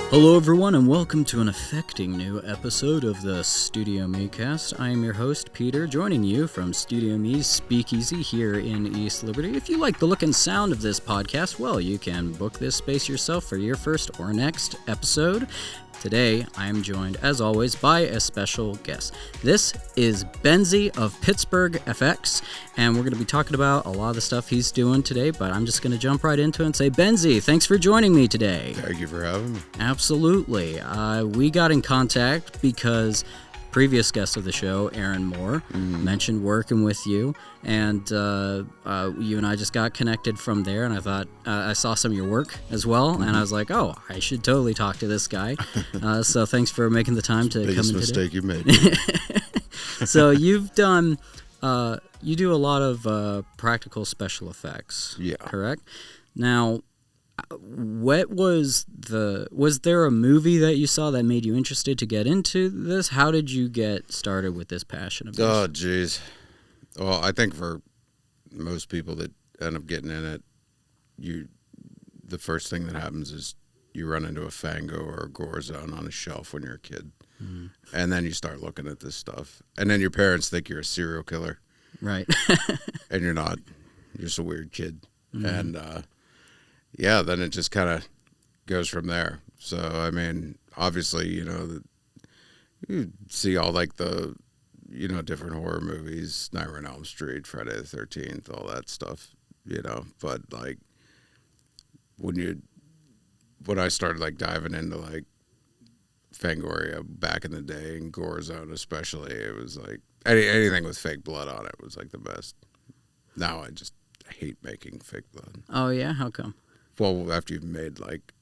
Hello everyone and welcome to an affecting new episode of the StudioMEcast. I am your host Peter, joining you from StudioME's Speakeasy here in East Liberty. If you like the look and sound of this podcast, well, you can book this space yourself for your first or next episode. Today, I am joined, as always, by a special guest. This is Benzy of Pittsburgh FX, and we're going to be talking about a lot of the stuff he's doing today, but I'm just going to jump right into it and say, Benzy, thanks for joining me today. Thank you for having me. Absolutely. We got in contact because previous guest of the show, Aaron Moore, mentioned working with you, and you and I just got connected from there, and I thought I saw some of your work as well, and I was like, oh, I should totally talk to this guy. So thanks for making the time to come in today. Biggest mistake you made. So you've done, you do a lot of practical special effects, correct? Now, was there a movie that you saw that made you interested to get into this? How did you get started with this passion of yours? Oh, geez. Well, I think for most people that end up getting in it, the first thing that happens is you run into a Fango or a Gore Zone on a shelf when you're a kid. And then you start looking at this stuff. And then your parents think you're a serial killer. Right. And you're not. You're just a weird kid. And, yeah, then it just kind of goes from there. So, I mean, obviously, you see all like the, different horror movies, Nightmare on Elm Street, Friday the 13th, all that stuff, But, like, when I started, like, diving into, like, Fangoria back in the day, and Gore Zone especially, it was, like, anything with fake blood on it was, like, the best. Now I just hate making fake blood. Oh, yeah? How come? Well, after you've made like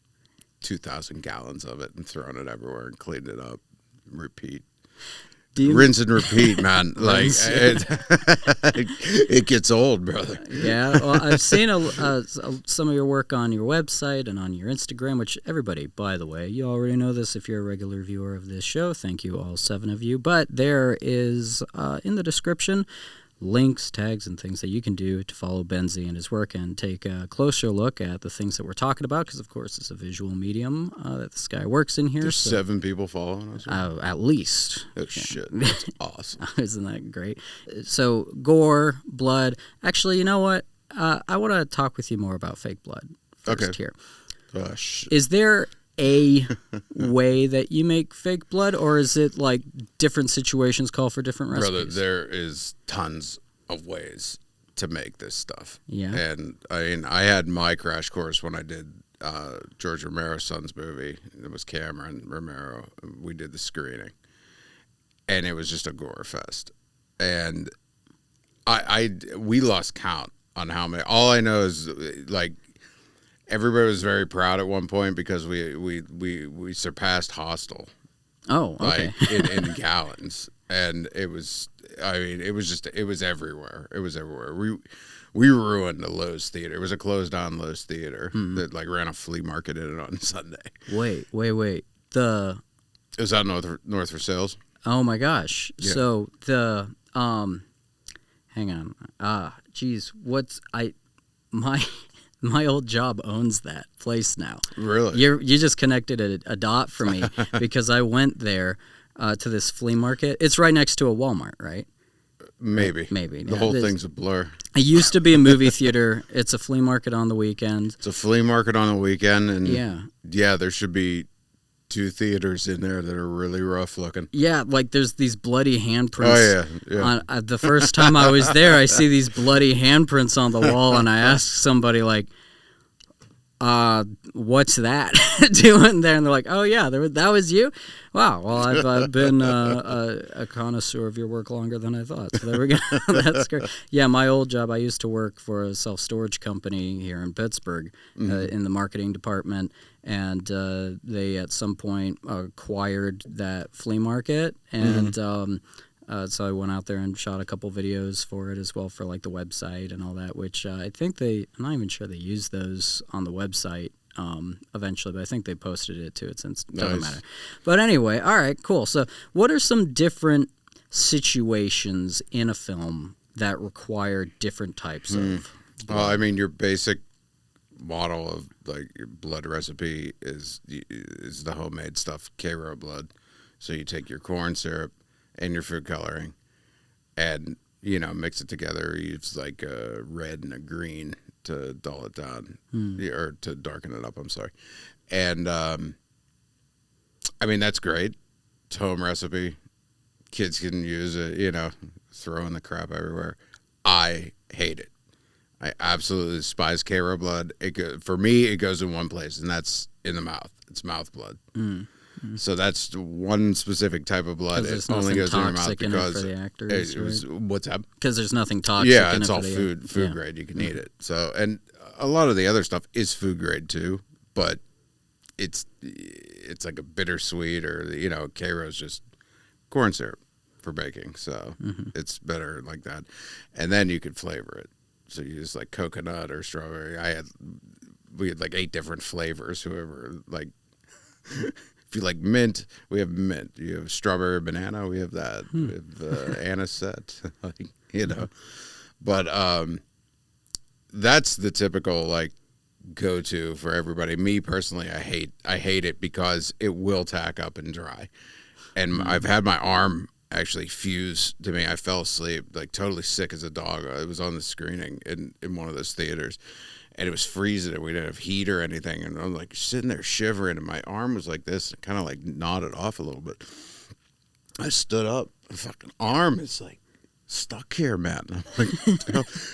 2,000 gallons of it and thrown it everywhere and cleaned it up, and rinse and repeat, man. Like it gets old, brother. Yeah, well, I've seen some of your work on your website and on your Instagram, which everybody, by the way, you already know this if you're a regular viewer of this show. Thank you, all 7 of you. But there is, in the description, links, tags, and things that you can do to follow Benzy and his work and take a closer look at the things that we're talking about, because, of course, it's a visual medium that this guy works in here. There's 7 people following us? At least. Oh, shit. That's awesome. Isn't that great? So, gore, blood. Actually, you know what? I want to talk with you more about fake blood first here. Is there a way that you make fake blood, or is it like different situations call for different recipes? Brother, there is tons of ways to make this stuff. Yeah. And I had my crash course when I did George Romero's son's movie. It was Cameron Romero. We did the screening, and it was just a gore fest. And we lost count on how many. All I know is like, everybody was very proud at one point because we surpassed Hostel. Oh, okay. Like in gallons, and it was everywhere. It was everywhere. We ruined the Lowe's Theater. It was a closed down Lowe's Theater that like ran a flea market in it on Sunday. Wait. It was out north for sales. Oh my gosh. Yeah. So the hang on. Geez, my old job owns that place now. Really? You just connected a dot for me because I went there to this flea market. It's right next to a Walmart, right? Maybe. The whole thing's a blur. It used to be a movie theater. It's a flea market on the weekend. It's a flea market on the weekend, and yeah, there should be 2 theaters in there that are really rough looking. Yeah, like there's these bloody handprints. Oh, yeah. The first time I was there, I see these bloody handprints on the wall, and I asked somebody, like, what's that doing there? And they're like, oh, yeah, that was you? Wow, well, I've been a connoisseur of your work longer than I thought, so there we go. That's great. Yeah, my old job, I used to work for a self-storage company here in Pittsburgh in the marketing department, and they at some point acquired that flea market, and so I went out there and shot a couple videos for it as well, for like the website and all that, which I think I'm not even sure they use those on the website eventually, but I think they posted it to it since it doesn't matter. But anyway, all right, cool. So what are some different situations in a film that require different types of blood? I mean, your basic model of like your blood recipe is the homemade stuff, K-Row blood. So you take your corn syrup and your food coloring, and mix it together. Use like a red and a green to dull it down, or to darken it up. I'm sorry, and I mean that's great. It's home recipe. Kids can use it. Throwing the crap everywhere. I hate it. I absolutely despise K-Row blood. For me, it goes in one place, and that's in the mouth. It's mouth blood. So that's one specific type of blood. It only goes in your mouth because for the actors, what's that? Because there's nothing toxic. Yeah, in it's it all for food grade. You can eat it. So, and a lot of the other stuff is food grade too, but it's like a bittersweet, or K-Row is just corn syrup for baking. So it's better like that, and then you could flavor it. So you use like coconut or strawberry. We had like 8 different flavors. Whoever like. If you like mint, we have mint. You have strawberry banana, we have that. We have anisette, But that's the typical like go-to for everybody. Me personally, I hate it because it will tack up and dry. And I've had my arm actually fuse to me. I fell asleep like totally sick as a dog. I was on the screening in one of those theaters. And it was freezing, and we didn't have heat or anything. And I'm like sitting there shivering, and my arm was like this, and kind of like nodded off a little bit. I stood up. The fucking arm is like stuck here, man. I'm like,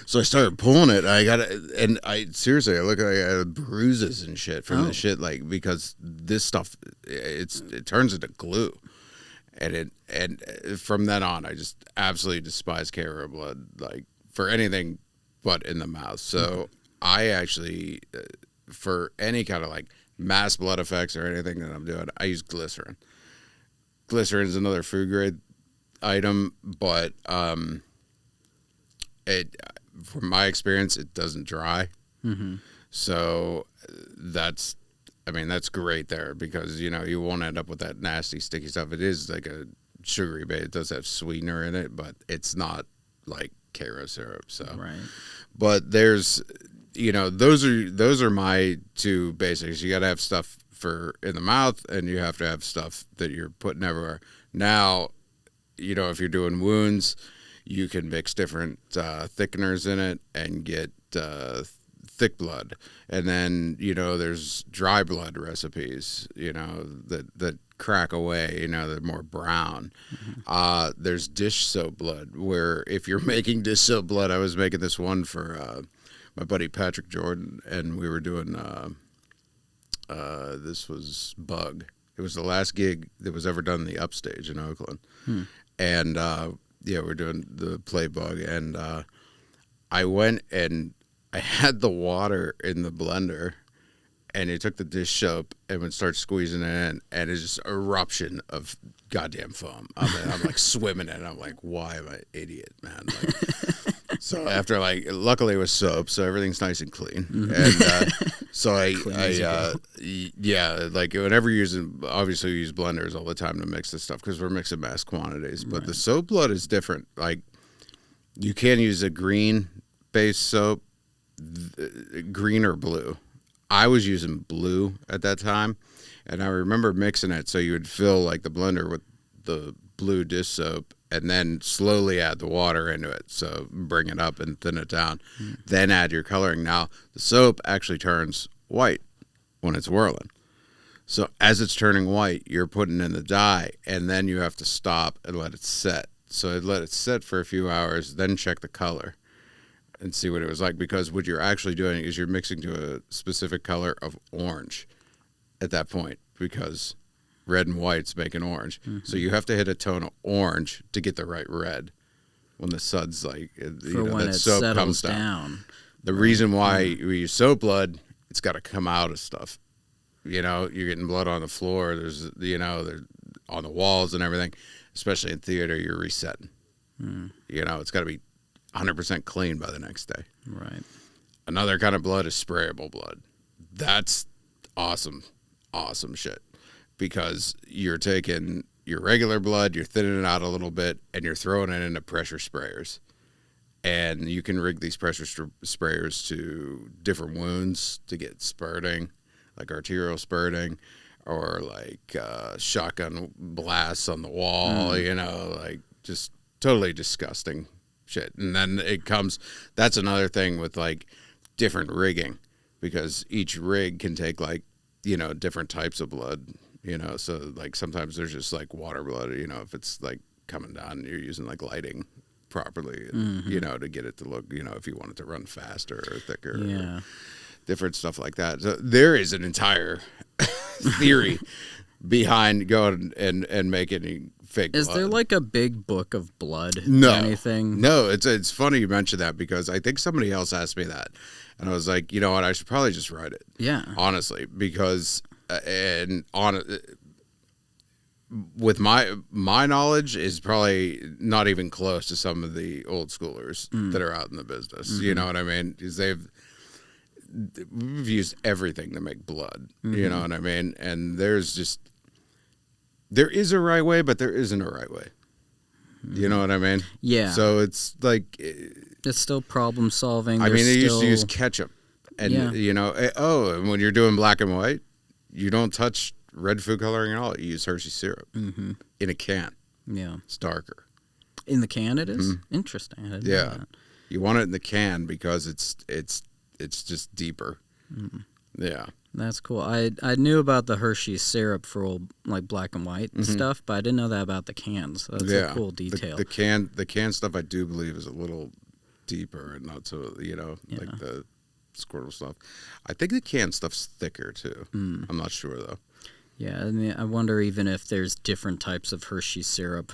so I started pulling it. I seriously, I look like I had bruises and shit from this shit, like because this stuff, it turns into glue, and from then on, I just absolutely despise K-Row blood, like for anything but in the mouth. So. I actually, for any kind of like mass blood effects or anything that I'm doing, I use glycerin. Glycerin is another food grade item, but from my experience, it doesn't dry. So that's great there because you won't end up with that nasty sticky stuff. It is like a sugary base. It does have sweetener in it, but it's not like K-Row syrup. So, right. But there's. Those are my 2 basics. You got to have stuff for in the mouth, and you have to have stuff that you're putting everywhere. Now, if you're doing wounds, you can mix different thickeners in it and get thick blood. And then, there's dry blood recipes, that crack away, they're more brown. There's dish soap blood, where if you're making dish soap blood, I was making this one for my buddy Patrick Jordan, and we were doing this was Bug. It was the last gig that was ever done in the Upstage in Oakland. And we're doing the play Bug, and I went and I had the water in the blender, and he took the dish soap and would start squeezing it in, and it's just eruption of goddamn foam. I'm like swimming in it. I'm like, why am I an idiot, man? Like, so after luckily it was soap, so everything's nice and clean. And so whenever you're using, obviously we use blenders all the time to mix this stuff because we're mixing mass quantities. But the soap blood is different. Like you can use a green based soap, green or blue. I was using blue at that time, and I remember mixing it so you would fill like the blender with the blue dish soap and then slowly add the water into it. So bring it up and thin it down. Then add your coloring. Now, the soap actually turns white when it's whirling. So as it's turning white, you're putting in the dye, and then you have to stop and let it set. So I'd let it set for a few hours, then check the color and see what it was like, because what you're actually doing is you're mixing to a specific color of orange at that point, because red and white's making orange. So you have to hit a tone of orange to get the right red when the suds when that it soap settles comes down. The Right. reason why we use soap blood, it's got to come out of stuff. You're getting blood on the floor. There's they're on the walls and everything. Especially in theater, you're resetting. It's got to be 100% clean by the next day. Right. Another kind of blood is sprayable blood. That's awesome shit, because you're taking your regular blood, you're thinning it out a little bit, and you're throwing it into pressure sprayers. And you can rig these pressure sprayers to different wounds to get spurting, like arterial spurting, or like shotgun blasts on the wall, you know, like just totally disgusting shit. And then that's another thing with like different rigging, because each rig can take like, you know, different types of blood, you know, so like sometimes there's just like water blood, you know, if it's like coming down, you're using like lighting properly, you know, to get it to look, you know, if you want it to run faster or thicker, or different stuff like that. So there is an entire theory behind going and making fake Is blood. there like a big book of blood? No, or anything? No, it's funny you mentioned that, because I think somebody else asked me that, and I was like, you know what, I should probably just write it. Yeah, honestly, because with my knowledge is probably not even close to some of the old schoolers that are out in the business. You know what I mean? Because we've used everything to make blood. You know what I mean? And there is a right way, but there isn't a right way. You know what I mean? Yeah. So it's like it's still problem solving. I mean, they used to use ketchup, and you know, and when you're doing black and white, you don't touch red food coloring at all. You use Hershey syrup in a can. Yeah, it's darker. In the can, it is interesting. I didn't know that. You want it in the can because it's just deeper. Yeah, that's cool. I knew about the Hershey syrup for old like black and white stuff, but I didn't know that about the cans. That's a cool detail. The can stuff, I do believe, is a little deeper and not so, you know, like the Squirtle stuff. I think the can stuff's thicker too. I'm not sure though. Yeah, I mean, I wonder even if there's different types of Hershey syrup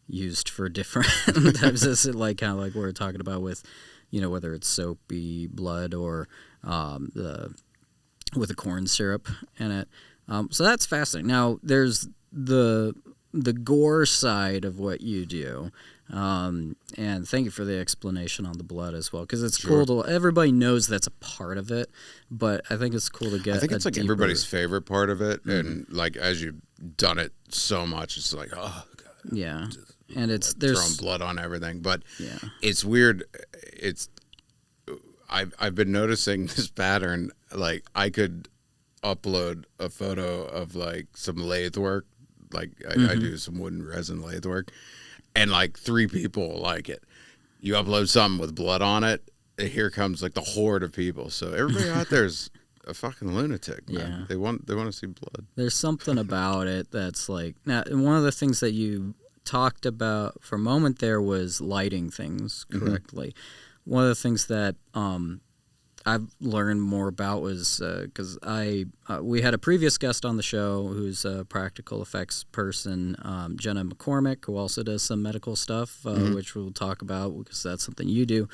used for different types of, like kind of like we were talking about with, you know, whether it's soapy blood or with a corn syrup in it. So that's fascinating. Now there's the gore side of what you do. And thank you for the explanation on the blood as well, because it's cool to, everybody knows that's a part of it, but I think it's cool to get. I think it's like deeper... everybody's favorite part of it, and like as you've done it so much, it's like, oh god, yeah, and it's there's throwing blood on everything, but it's weird. I've been noticing this pattern. Like I could upload a photo of like some lathe work, like I do some wooden resin lathe work. And like 3 people like it. You upload something with blood on it, and here comes like the horde of people. So everybody out there is a fucking lunatic, man. Yeah. They want to see blood. There's something about it that's like, now one of the things that you talked about for a moment there was lighting things correctly. One of the things that I've learned more about was because we had a previous guest on the show who's a practical effects person, Jenna McCormick, who also does some medical stuff, which we'll talk about because that's something you do.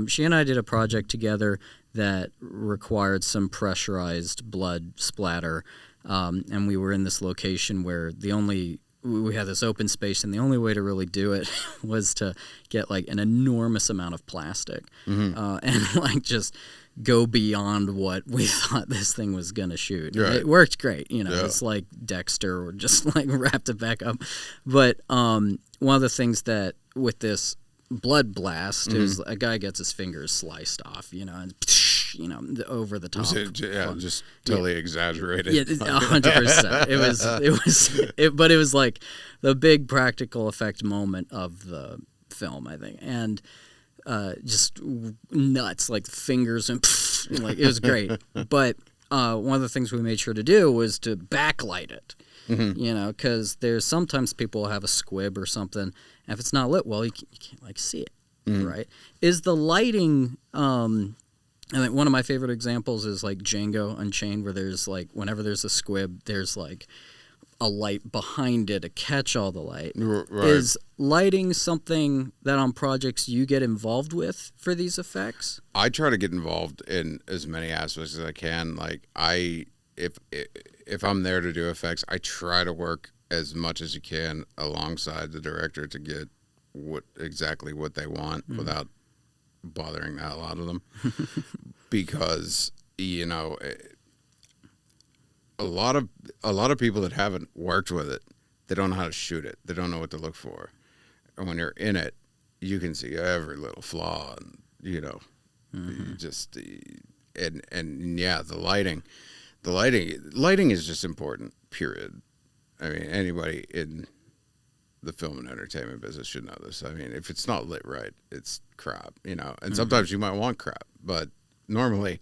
She and I did a project together that required some pressurized blood splatter, and we were in this location where we had this open space, and the only way to really do it was to get like an enormous amount of plastic and like just go beyond what we thought this thing was going to shoot. Right. It worked great. You know, it's like Dexter or just like wrapped it back up. But one of the things that with this blood blast is a guy gets his fingers sliced off, you know, and you know, over the top. Just totally exaggerated. Yeah, 100%. But it was like the big practical effect moment of the film, I think, and just nuts, like fingers and like it was great. But one of the things we made sure to do was to backlight it. You know, because there's sometimes people will have a squib or something, and if it's not lit well, you can't like see it, right? Is the lighting? I think one of my favorite examples is like Django Unchained, where there's like whenever there's a squib, there's like a light behind it to catch all the light. Right. Is lighting something that on projects you get involved with for these effects? I try to get involved in as many aspects as I can. Like if I'm there to do effects, I try to work as much as you can alongside the director to get exactly what they want without bothering the hell out of them. Because, you know, a lot of people that haven't worked with it, they don't know how to shoot it. They don't know what to look for. And when you're in it, you can see every little flaw, and you just and yeah, the lighting is just important. Period. I mean, anybody in the film and entertainment business should know this. I mean, if it's not lit right, it's crap. And sometimes you might want crap, but normally,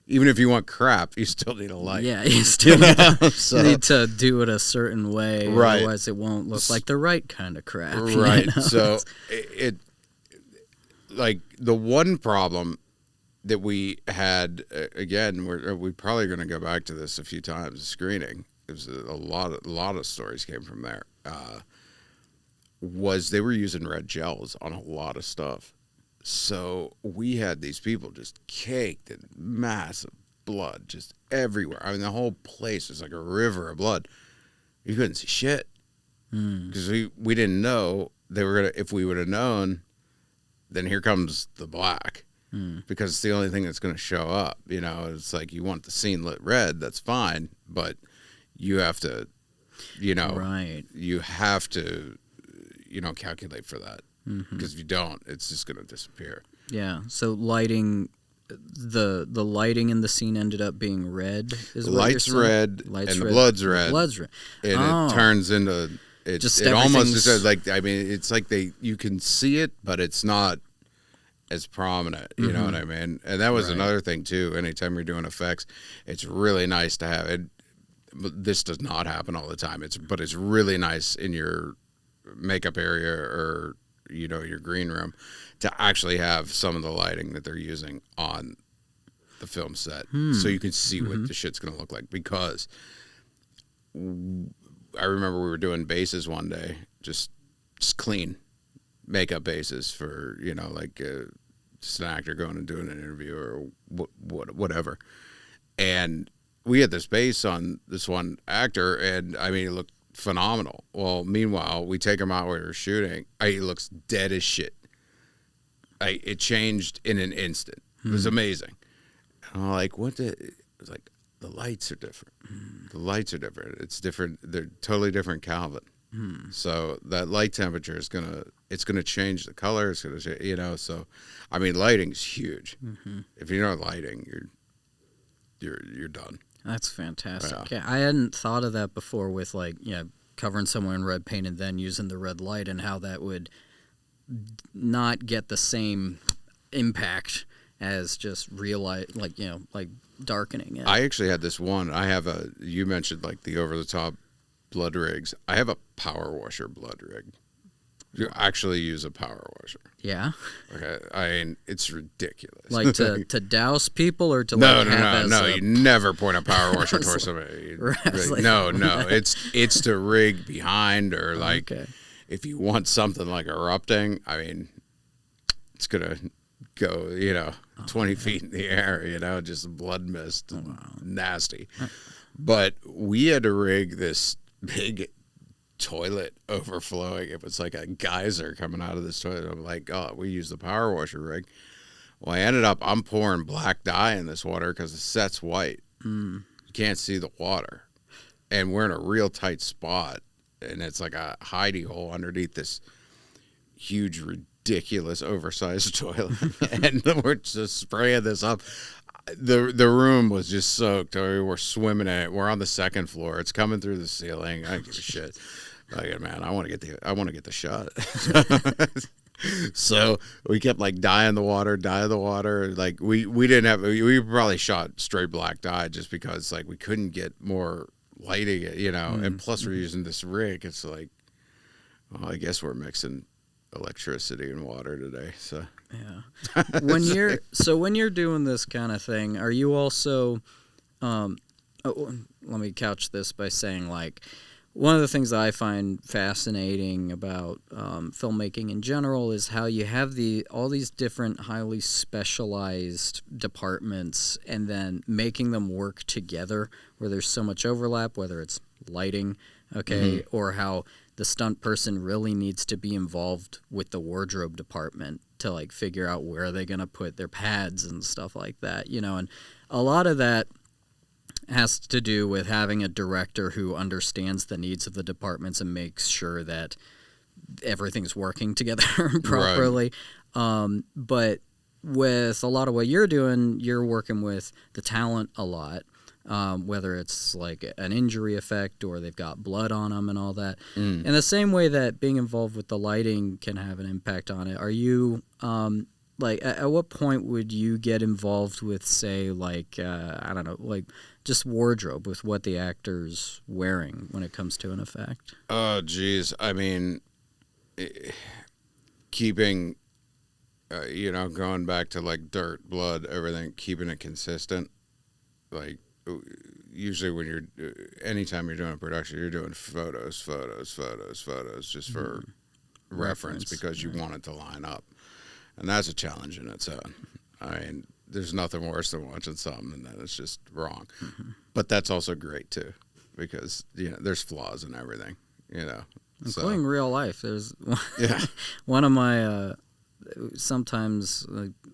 even if you want crap, you still need a light. Yeah, you still need to do it a certain way, right? Otherwise, it won't look like the right kind of crap. Right. So it like the one problem that we had again, we're probably going to go back to this a few times. Screening. It was a lot of stories came from there. Was they were using red gels on a lot of stuff. So we had these people just caked in massive blood just everywhere. I mean, the whole place was like a river of blood. You couldn't see shit because we didn't know they were gonna. If we would have known, then here comes the black because it's the only thing that's going to show up. It's like you want the scene lit red. That's fine, but you have to, right. You have to, calculate for that. Because if you don't, it's just going to disappear. Yeah. So lighting, the lighting in the scene ended up being red. The light's red, and the blood's red. Blood's red, and it turns into it. It almost is like, I mean, it's like you can see it, but it's not as prominent. You know what I mean? And that was another thing too. Anytime you're doing effects, it's really nice to have it. This does not happen all the time. But it's really nice in your makeup area or your green room to actually have some of the lighting that they're using on the film set so you can see what the shit's going to look like. Because I remember we were doing bases one day, just clean makeup bases for, just an actor going and doing an interview or whatever. And we had this base on this one actor, and I mean, it looked phenomenal. Well, meanwhile, we take him out where we're shooting. He looks dead as shit. It changed in an instant. It was amazing. And I'm like, it was like, the lights are different. The lights are different. It's different. They're totally different Kelvin. So that light temperature is it's gonna change the color. It's gonna change, so I mean, lighting's huge. If you're not lighting, you're done. That's fantastic. Yeah, I hadn't thought of that before with covering someone in red paint and then using the red light and how that would not get the same impact as just real light, like darkening it. I actually had this one. You mentioned like the over the top blood rigs. I have a power washer blood rig. You actually use a power washer. Yeah. Okay. I mean, it's ridiculous. Like to douse people or to no. You never point a power washer towards somebody. Right. No. It's to rig behind or like if you want something like erupting. I mean, it's gonna go 20 feet in the air. Just blood mist, nasty. But we had to rig this big toilet overflowing. It was like a geyser coming out of this toilet. I'm like, oh, we use the power washer rig. Well, I'm pouring black dye in this water because the set's white. You can't see the water. And we're in a real tight spot. And it's like a hidey hole underneath this huge, ridiculous, oversized toilet. And we're just spraying this up. The room was just soaked. We were swimming in it. We're on the second floor. It's coming through the ceiling. I don't give a shit. Like, man, I want to get the shot. So we kept like dye in the water. Like we probably shot straight black dye just because like we couldn't get more lighting, and plus we're using this rig. It's like, well, I guess we're mixing electricity and water today. So yeah. When you're doing this kind of thing, are you also let me couch this by saying, like, one of the things that I find fascinating about filmmaking in general is how you have all these different highly specialized departments and then making them work together where there's so much overlap, whether it's lighting, or how the stunt person really needs to be involved with the wardrobe department to like figure out where they're going to put their pads and stuff like that, and a lot of that has to do with having a director who understands the needs of the departments and makes sure that everything's working together properly. But with a lot of what you're doing, you're working with the talent a lot, whether it's like an injury effect or they've got blood on them and all that. In the same way that being involved with the lighting can have an impact on it, are you like at what point would you get involved with, say, like I don't know, like just wardrobe with what the actor's wearing when it comes to an effect? Oh, geez. I mean, keeping, going back to like dirt, blood, everything, keeping it consistent. Like, usually when anytime you're doing a production, you're doing photos, just for reference because you want it to line up. And that's a challenge in its own. I mean, there's nothing worse than watching something and then it's just wrong. But that's also great too, because there's flaws in everything, including real life. There's one of my sometimes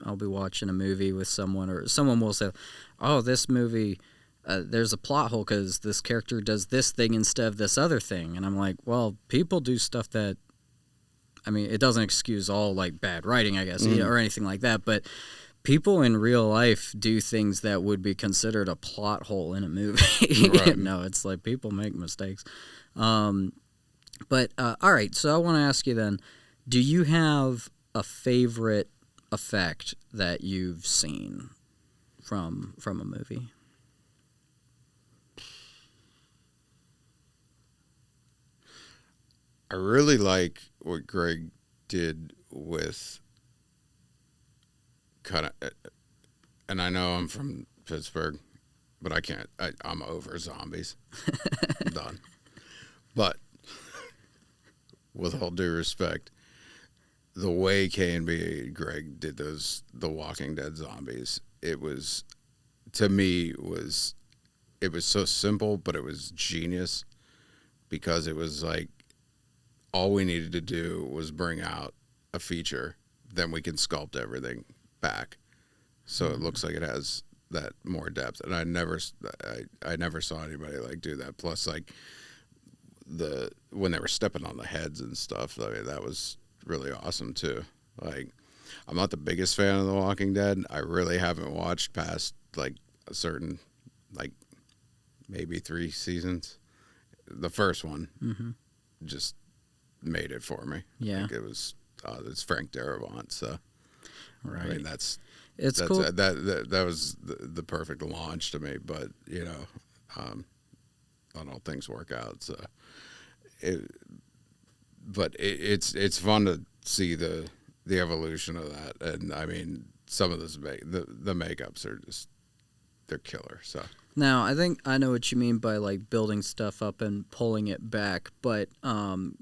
I'll be watching a movie with someone, or someone will say, "Oh, this movie, there's a plot hole because this character does this thing instead of this other thing," and I'm like, "Well, people do stuff that." I mean, it doesn't excuse all like bad writing, I guess, or anything like that, but people in real life do things that would be considered a plot hole in a movie. Right. No, it's like people make mistakes. But all right, so I want to ask you then, do you have a favorite effect that you've seen from a movie? I really like what Greg did with kind of, and I know I'm from Pittsburgh, but I'm over zombies. I'm done. But with all due respect, the way K&B Greg did the Walking Dead zombies, it was, to me, it was so simple, but it was genius, because it was like, all we needed to do was bring out a feature, then we can sculpt everything back, so it looks like it has that more depth. And I never saw anybody like do that. Plus, like when they were stepping on the heads and stuff, I mean, that was really awesome too. Like, I'm not the biggest fan of The Walking Dead. I really haven't watched past like a certain, like maybe 3 seasons. The first one just made it for me. Yeah. Like, it was it's Frank Darabont, so Right. I mean that's cool. That was the perfect launch to me. But not all things work out, so it's fun to see the evolution of that. And I mean, some of those the makeups are just, they're killer. So now, I think I know what you mean by like building stuff up and pulling it back, but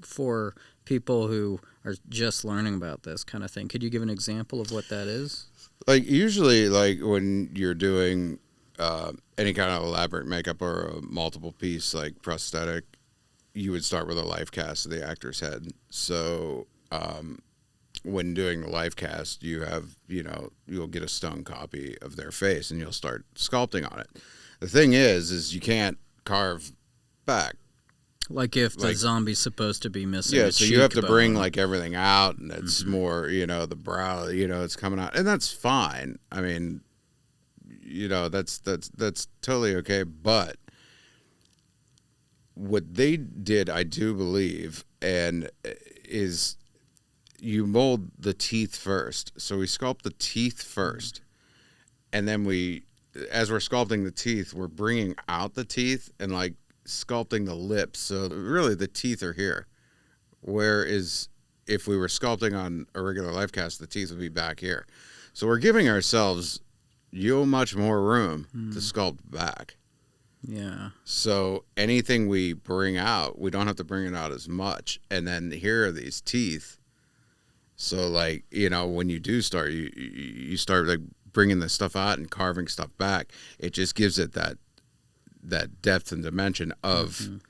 for people who are just learning about this kind of thing, could you give an example of what that is? like usually, like when you're doing any kind of elaborate makeup or a multiple piece like prosthetic, you would start with a life cast of the actor's head. So when doing the life cast, you have, you'll get a stone copy of their face and you'll start sculpting on it. The thing is you can't carve back. Like if the zombie's supposed to be missing Yeah, a so you have to cheekbone. bring like everything out, and it's more, the brow, it's coming out, and that's fine. I mean, that's totally okay. But what they did, I do believe, and is you mold the teeth first. So we sculpt the teeth first, and then as we're sculpting the teeth, we're bringing out the teeth and like sculpting the lips. So really the teeth are here. Whereas if we were sculpting on a regular life cast, the teeth would be back here. So we're giving ourselves much more room to sculpt back. Yeah. So anything we bring out, we don't have to bring it out as much. And then here are these teeth. So like, when you do start, you start like bringing this stuff out and carving stuff back. It just gives it that depth and dimension of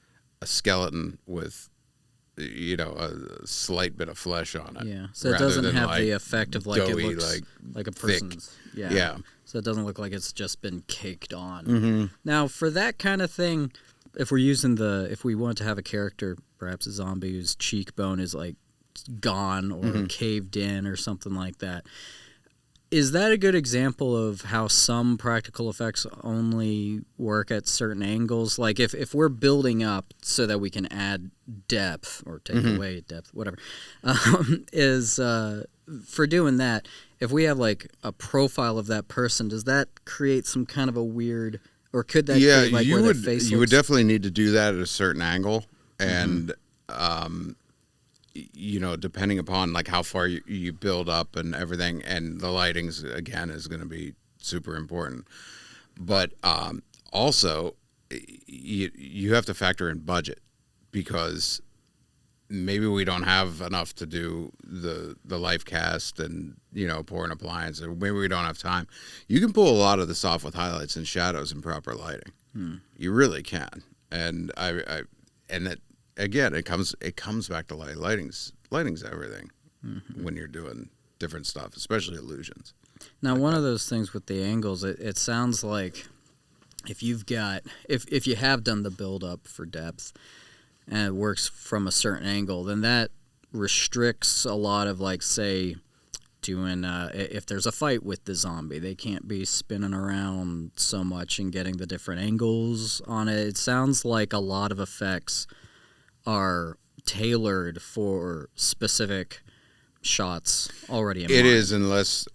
a skeleton with, a slight bit of flesh on it. Yeah. So it doesn't have the effect of like doughy, it looks like a person's. Yeah. Yeah. So it doesn't look like it's just been caked on. Now, for that kind of thing, if we want to have a character, perhaps a zombie whose cheekbone is like gone or caved in or something like that. Is that a good example of how some practical effects only work at certain angles? Like if we're building up so that we can add depth or take away depth, whatever, for doing that, if we have like a profile of that person, does that create some kind of a weird, or could that create like where their face you would looks? definitely need to do that at a certain angle, and depending upon like how far you build up and everything, and the lightings again is going to be super important. But also, you have to factor in budget, because maybe we don't have enough to do the life cast and pour an appliance, or maybe we don't have time. You can pull a lot of this off with highlights and shadows and proper lighting. You really can, and that again, it comes back to lighting's everything when you're doing different stuff, especially illusions. Now, one of those things with the angles, it sounds like if you have done the build up for depth and it works from a certain angle, then that restricts a lot of, like, say, doing if there's a fight with the zombie, they can't be spinning around so much and getting the different angles on it. It sounds like a lot of effects are tailored for specific shots already in mind. It is, unless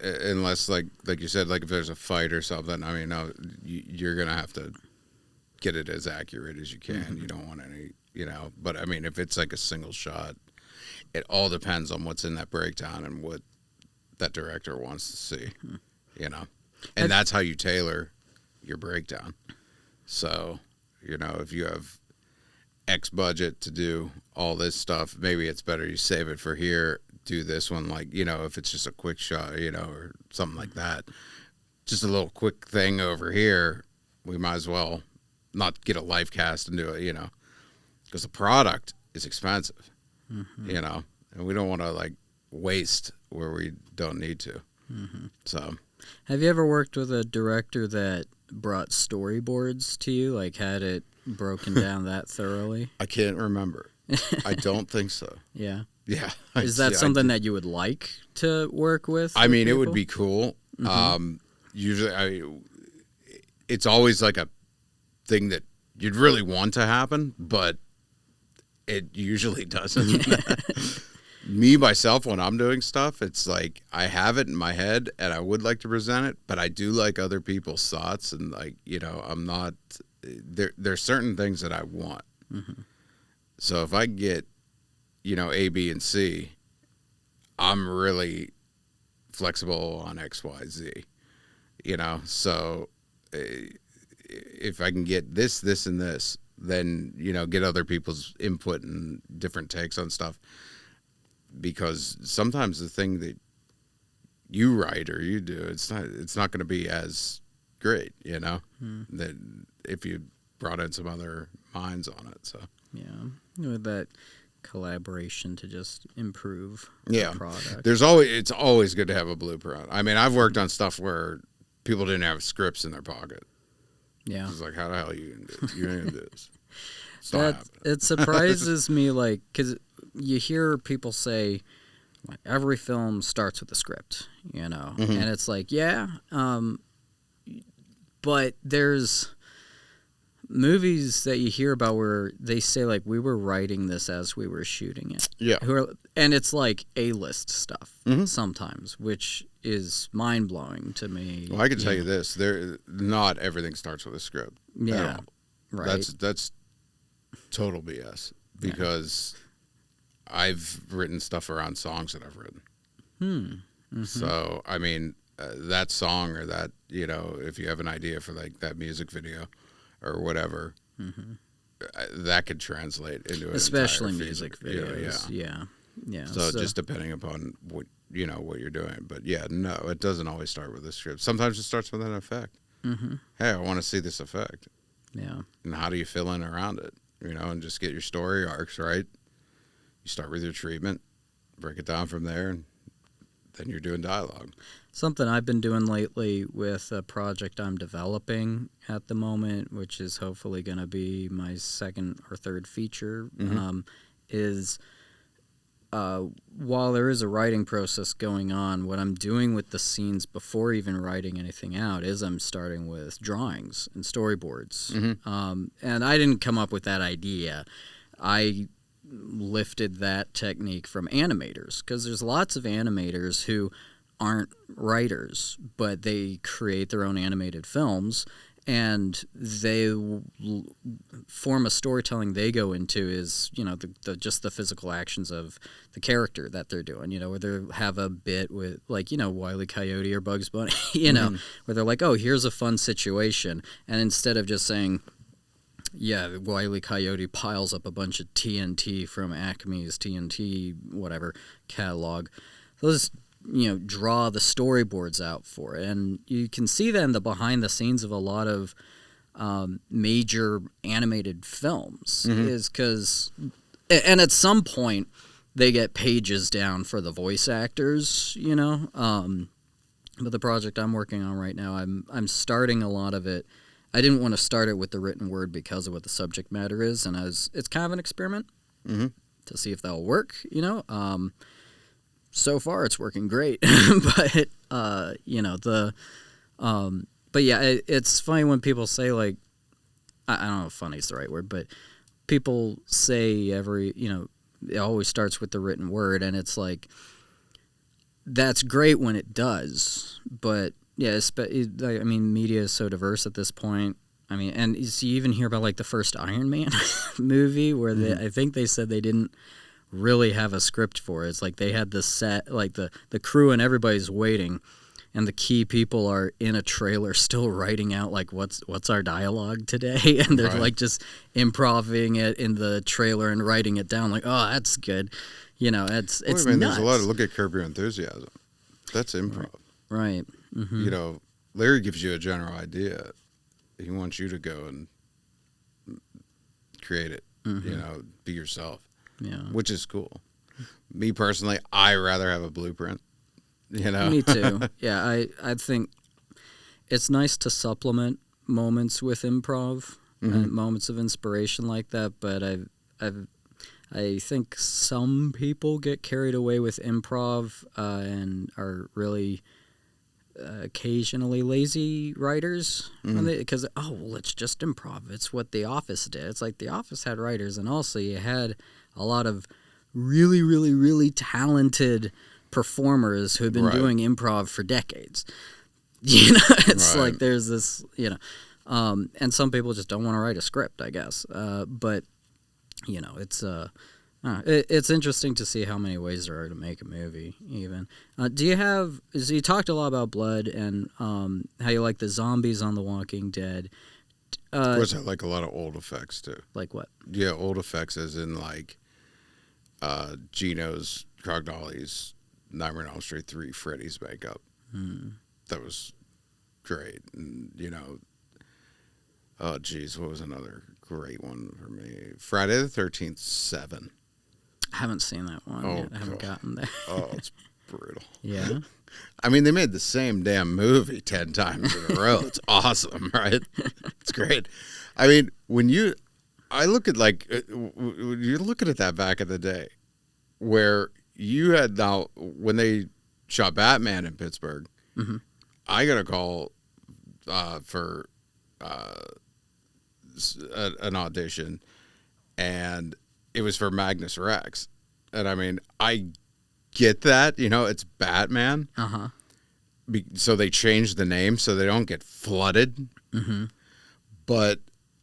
like you said, like if there's a fight or something. I mean, no, you're gonna have to get it as accurate as you can. You don't want any, But I mean, if it's like a single shot, it all depends on what's in that breakdown and what that director wants to see, and that's how you tailor your breakdown. So, if you have X budget to do all this stuff, maybe it's better you save it for here, do this one, like, if it's just a quick shot, or something like that, just a little quick thing over here, we might as well not get a life cast and do it, because the product is expensive, and we don't want to like waste where we don't need to. So, have you ever worked with a director that brought storyboards to you, like had it broken down that thoroughly? I can't remember. I don't think so. Yeah. Yeah. Is that something that you would like to work with? I mean, it would be cool. Usually, it's always like a thing that you'd really want to happen, but it usually doesn't. Me, myself, when I'm doing stuff, it's like I have it in my head and I would like to present it, but I do like other people's thoughts, and like, I'm not, there's certain things that I want. So if I get, A, B, and C, I'm really flexible on X, Y, Z, so if I can get this, and this, then, get other people's input and different takes on stuff. Because sometimes the thing that you write or you do, it's not going to be as great, that if you brought in some other minds on it. So with that collaboration to just improve the product. It's always good to have a blueprint. I mean, I've worked on stuff where people didn't have scripts in their pocket. Yeah, it's like, how the hell are you gonna do? You're gonna do this. It surprises me, like, because you hear people say, like, every film starts with a script, and it's like, but there's movies that you hear about where they say, like, we were writing this as we were shooting it. Yeah. And it's like A-list stuff sometimes, which is mind-blowing to me. Well, I can tell you this. Not everything starts with a script. Yeah. Right. That's total BS, because I've written stuff around songs that I've written. So, I mean, that song or that, if you have an idea for like that music video or whatever, that could translate into an especially music videos. Yeah. So just depending upon what you're doing, but no, it doesn't always start with a script. Sometimes it starts with an effect. Hey, I want to see this effect. Yeah. And how do you fill in around it? And just get your story arcs right. You start with your treatment, break it down from there, and then you're doing dialogue. Something I've been doing lately with a project I'm developing at the moment, which is hopefully going to be my second or third feature, is while there is a writing process going on, what I'm doing with the scenes before even writing anything out is I'm starting with drawings and storyboards. And I didn't come up with that idea. I lifted that technique from animators, because there's lots of animators who aren't writers, but they create their own animated films, and they form a storytelling they go into is, you know, just the physical actions of the character that they're doing, you know, where they have a bit with, like, you know, Wile E. Coyote or Bugs Bunny, you know, where they're like, oh, here's a fun situation, and instead of just saying, yeah, Wile E. Coyote piles up a bunch of TNT from Acme's TNT whatever catalog, those, you know, draw the storyboards out for it. And you can see that in the behind the scenes of a lot of major animated films, is because, and at some point they get pages down for the voice actors, you know. But the project I'm working on right now, I'm starting a lot of it. I didn't want to start it with the written word because of what the subject matter is, and it's kind of an experiment to see if that'll work, you know. So far, it's working great, but you know, but yeah, it's funny when people say, like, I don't know if funny is the right word, but people say you know, it always starts with the written word, and it's like, that's great when it does, but yeah, I mean, media is so diverse at this point. I mean, and you even hear about, like, the first Iron Man movie where I think they said they didn't really have a script for it. It's like they had the set, like the crew and everybody's waiting, and the key people are in a trailer still writing out, like, what's our dialogue today, and they're like just improving it in the trailer and writing it down, like, oh, that's good, you know. It's nuts. There's a lot of, look at Curb Your Enthusiasm, that's improv, right? You know, Larry gives you a general idea, he wants you to go and create it, you know, be yourself. Yeah, which is cool. Me personally, I rather have a blueprint. You know, me too. Yeah, I think it's nice to supplement moments with improv and moments of inspiration like that. But I think some people get carried away with improv and are really occasionally lazy writers, because well, it's just improv. It's what The Office did. It's like The Office had writers, and also you had a lot of really, really, really talented performers who have been doing improv for decades. You know, it's like there's this, you know, and some people just don't want to write a script, I guess. But you know, it's interesting to see how many ways there are to make a movie. Even do you have? So you talked a lot about blood and how you like the zombies on The Walking Dead. Of course, I like a lot of old effects too. Like what? Yeah, old effects, as in like Gino's, Cogdolly's, Nightmare on Elm Street 3, Freddy's makeup. That was great. And, you know, oh, geez, what was another great one for me? Friday the 13th, 7. I haven't seen that one yet. I haven't gotten there. Oh, it's brutal. Yeah? I mean, they made the same damn movie 10 times in a row. It's awesome, right? It's great. I mean, I look at, like, you're looking at that back in the day where you had, now, when they shot Batman in Pittsburgh, I got a call for an audition, and it was for Magnus Rex. And I mean, I get that, you know, it's Batman. So they changed the name so they don't get flooded. But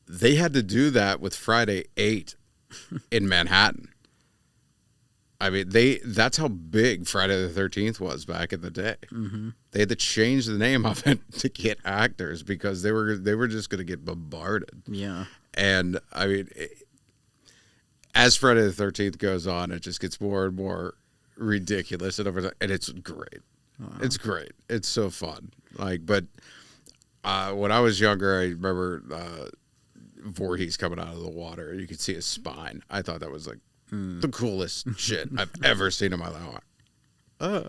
they had to do that with Friday 8 in Manhattan. I mean, that's how big Friday the 13th was back in the day. They had to change the name of it to get actors because they were just going to get bombarded. Yeah. And I mean, as Friday the 13th goes on, it just gets more and more ridiculous and it's great. Wow. It's great. It's so fun. Like, but when I was younger, I remember Voorhees coming out of the water. You could see his spine. I thought that was like the coolest shit I've ever seen in my life.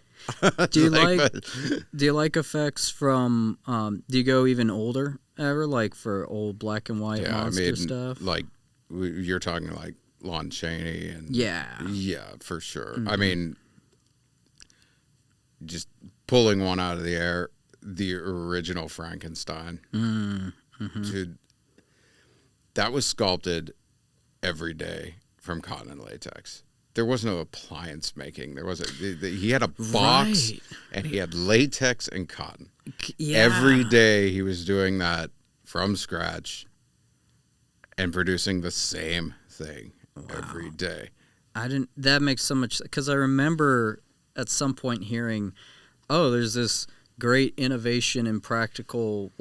Do you like effects from? Do you go even older ever, like for old black and white monster stuff? Like you're talking Lon Chaney and yeah, for sure. I mean, just pulling one out of the air, the original Frankenstein. Dude, that was sculpted every day from cotton and latex. There was no appliance making. There wasn't. He had a box, and he had latex and cotton. Yeah. Every day he was doing that from scratch and producing the same thing every day. That makes so much, because I remember at some point hearing, oh, there's this great innovation in practical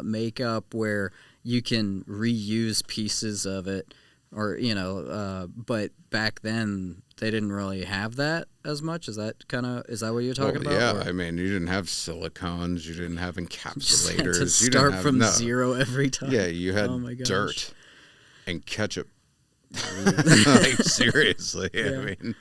makeup where you can reuse pieces of it, or but back then they didn't really have that as much. Is that what you're talking about? Yeah, or? I mean, you didn't have silicones, you didn't have encapsulators, to you start didn't have, from zero every time. Yeah, you had dirt and ketchup. Like, seriously. Yeah. I mean,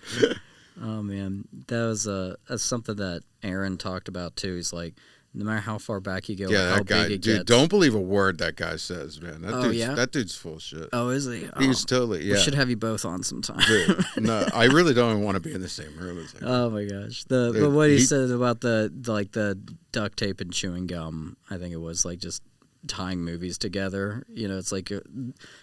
oh man, that was something that Aaron talked about too. He's like, no matter how far back you go, how that guy, big it dude, gets. don't believe a word that guy says, man. That dude's full of shit. Oh, is he? He's totally, We should have you both on sometime. Dude, no, I really don't even want to be in the same room as him. Oh my gosh, but what he said about the duct tape and chewing gum, I think it was like just tying movies together. It's like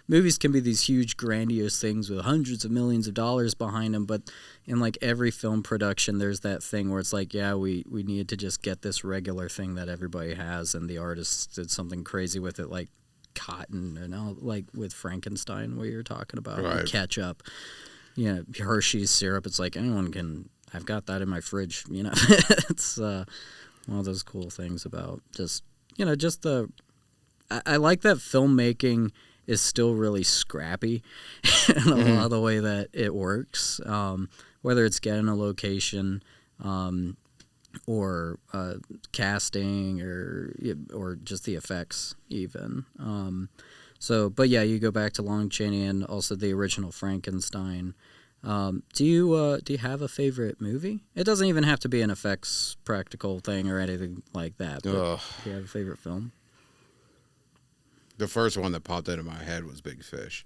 movies can be these huge grandiose things with hundreds of millions of dollars behind them, but in like every film production there's that thing where it's like, yeah, we needed to just get this regular thing that everybody has, and the artist did something crazy with it, like cotton, and all, like with Frankenstein, what you're talking about, right. Ketchup, Hershey's syrup. It's like I've got that in my fridge. It's one of those cool things about just I like that filmmaking is still really scrappy in a lot of the way that it works, whether it's getting a location or casting or just the effects even. But yeah, you go back to Lon Chaney and also the original Frankenstein. Do you have a favorite movie? It doesn't even have to be an effects practical thing or anything like that. But do you have a favorite film? The first one that popped into my head was Big Fish.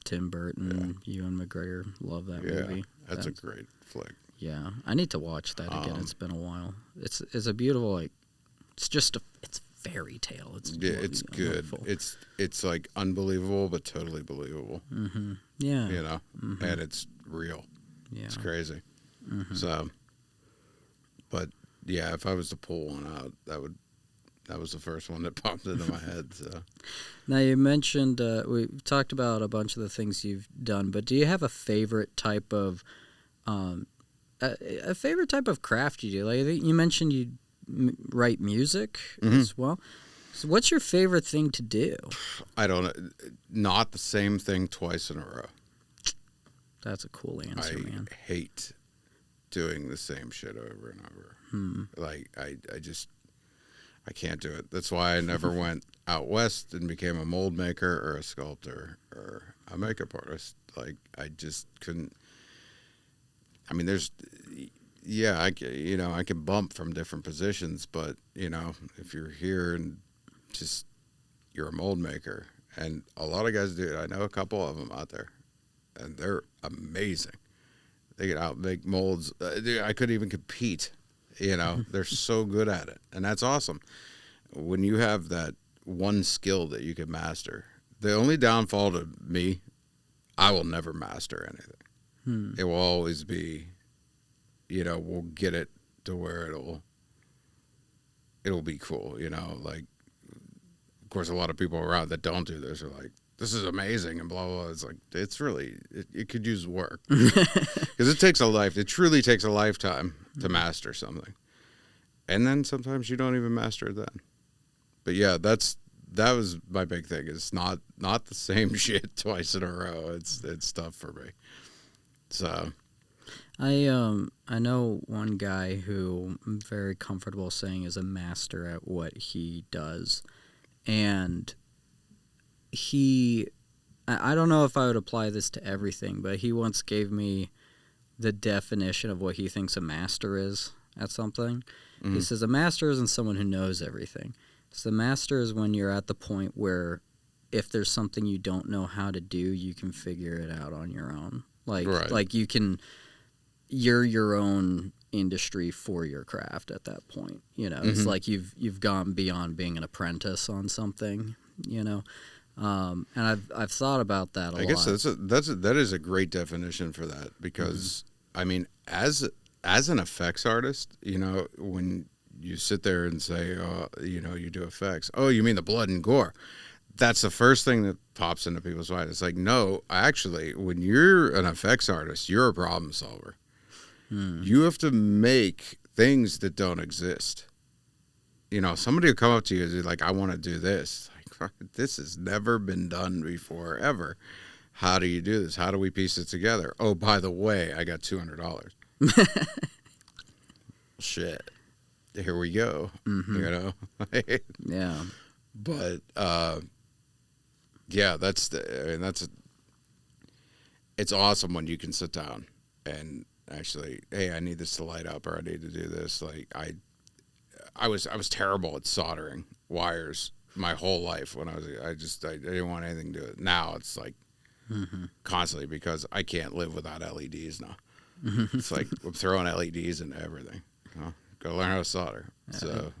Tim Burton, Ewan McGregor. Love that movie. That's a great flick. Yeah, I need to watch that again. It's been a while. It's a beautiful, it's fairy tale. It's good. It's like unbelievable but totally believable. Mm-hmm. Yeah, and it's real. Yeah, it's crazy. Mm-hmm. So, but yeah, if I was to pull one out, that was the first one that popped into my head. So. Now, you mentioned, we talked about a bunch of the things you've done, but do you have a favorite type of craft you do? Like, I think you mentioned you write music as well. So what's your favorite thing to do? I don't know. Not the same thing twice in a row. That's a cool answer, man. I hate doing the same shit over and over. Like, I can't do it. That's why I never went out west and became a mold maker or a sculptor or a makeup artist. Like, I just couldn't. I mean, I can bump from different positions, but, if you're here and just you're a mold maker, and a lot of guys do it. I know a couple of them out there, and they're amazing. They can out make molds. I couldn't even compete. They're so good at it, and that's awesome. When you have that one skill that you can master, the only downfall to me, I will never master anything. It will always be, we'll get it to where it'll be cool. Like, of course, a lot of people around that don't do this are like, this is amazing and blah, blah, blah. It's like, it's really, it could use work. Because it truly takes a lifetime to master something. And then sometimes you don't even master it then. But yeah, that was my big thing, is not the same shit twice in a row. It's tough for me. So I know one guy who I'm very comfortable saying is a master at what he does. And I don't know if I would apply this to everything, but he once gave me the definition of what he thinks a master is at something. He says a master isn't someone who knows everything. So the master is when you're at the point where if there's something you don't know how to do, you can figure it out on your own. Right. Like you're your own industry for your craft at that point. You know, it's like you've gone beyond being an apprentice on something. You know, and I've thought about that a lot. I guess that is a great definition for that, because I mean, as an effects artist, you know, when you sit there and say, you know, you do effects. Oh, you mean the blood and gore? That's the first thing that pops into people's mind. It's like, no, actually, when you're an effects artist, you're a problem solver. You have to make things that don't exist. You know, somebody will come up to you and be like, I want to do this. Like, this has never been done before, ever. How do you do this? How do we piece it together? Oh, by the way, I got $200. Shit. Here we go. You know? Yeah. But, yeah, it's awesome when you can sit down and actually, hey, I need this to light up, or I need to do this. Like, I was terrible at soldering wires my whole life when I didn't want anything to do it. Now it's like constantly, because I can't live without LEDs now. It's like I'm throwing LEDs into everything. You know? Go learn how to solder. So,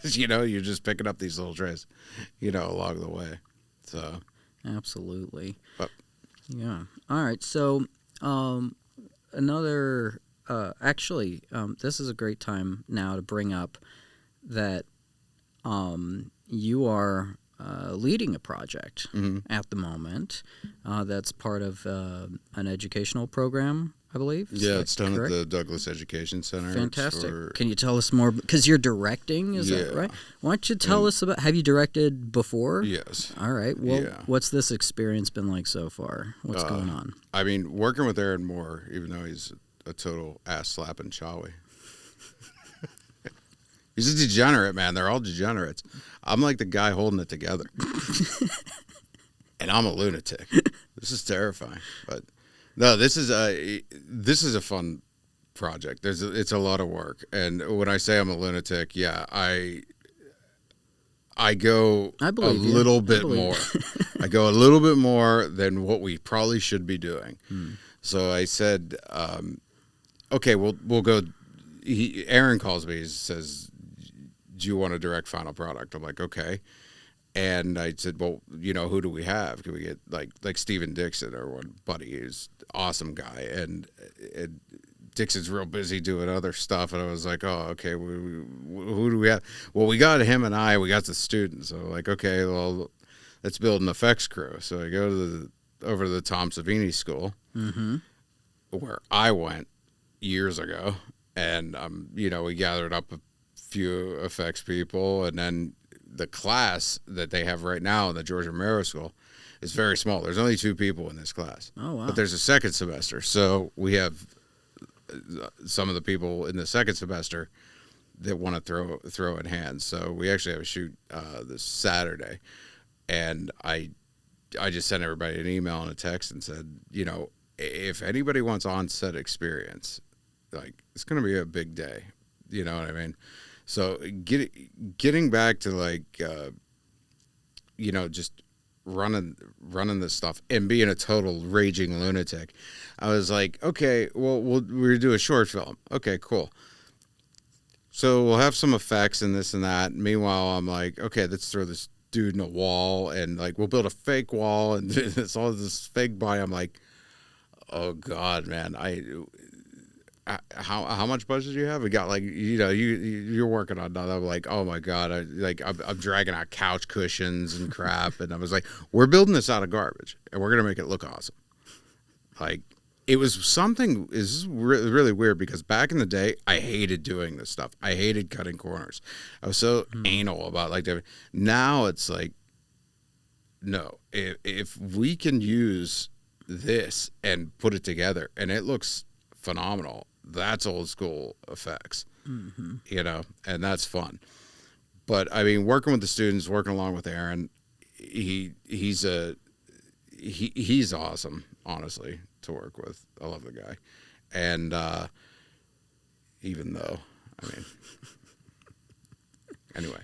you know, you're just picking up these little trays, you know, along the way. So, absolutely. But, yeah. All right. So, another, this is a great time now to bring up that you are leading a project at the moment that's part of an educational program, I believe. Yeah, it's done at the Douglas Education Center. Fantastic. Can you tell us more? Because you're directing, is that right? Why don't you tell us about, have you directed before? Yes. All right. Well, what's this experience been like so far? What's going on? I mean, working with Aaron Moore, even though he's a total ass-slapping Chawi. He's a degenerate, man. They're all degenerates. I'm like the guy holding it together. And I'm a lunatic. This is terrifying. But no, this is a fun project. It's a lot of work. And when I say I'm a lunatic, yeah, I go a little bit more. I go a little bit more than what we probably should be doing. So I said, okay, we'll go. Aaron calls me. He says, do you want to direct final product? I'm like, okay. And I said, well, you know, who do we have? Can we get like Steven Dixon, or one buddy? He's an awesome guy. And Dixon's real busy doing other stuff. And I was like, oh, okay, who do we have? Well, we got him and we got the students. So like, okay, well, let's build an effects crew. So I go over to the Tom Savini School, where I went years ago. And, you know, we gathered up a few effects people, and then the class that they have right now in the George Romero School is very small. There's only 2 people in this class. Oh, wow. But there's a second semester. So we have some of the people in the second semester that want to throw in hands. So we actually have a shoot this Saturday. And I just sent everybody an email and a text and said, you know, if anybody wants on-set experience, like, it's going to be a big day. You know what I mean? So getting back to, like, you know, just running this stuff and being a total raging lunatic, I was like, okay, well, we'll do a short film. Okay, cool. So we'll have some effects and this and that. Meanwhile, I'm like, okay, let's throw this dude in a wall, and like we'll build a fake wall, and it's all this fake body. I'm like, oh God, man, how much budget do you have? We got, like, you know, you're working on that. I'm like, oh my God, I'm dragging out couch cushions and crap, and I was like, we're building this out of garbage, and we're gonna make it look awesome. Like, it was something is really weird, because back in the day, I hated doing this stuff. I hated cutting corners. I was so anal about, like, now it's like, no, if we can use this and put it together and it looks phenomenal, that's old school effects, you know, and that's fun. But I mean, working with the students, working along with Aaron, he's awesome, honestly, to work with. I love the guy. And even though, I mean, anyway,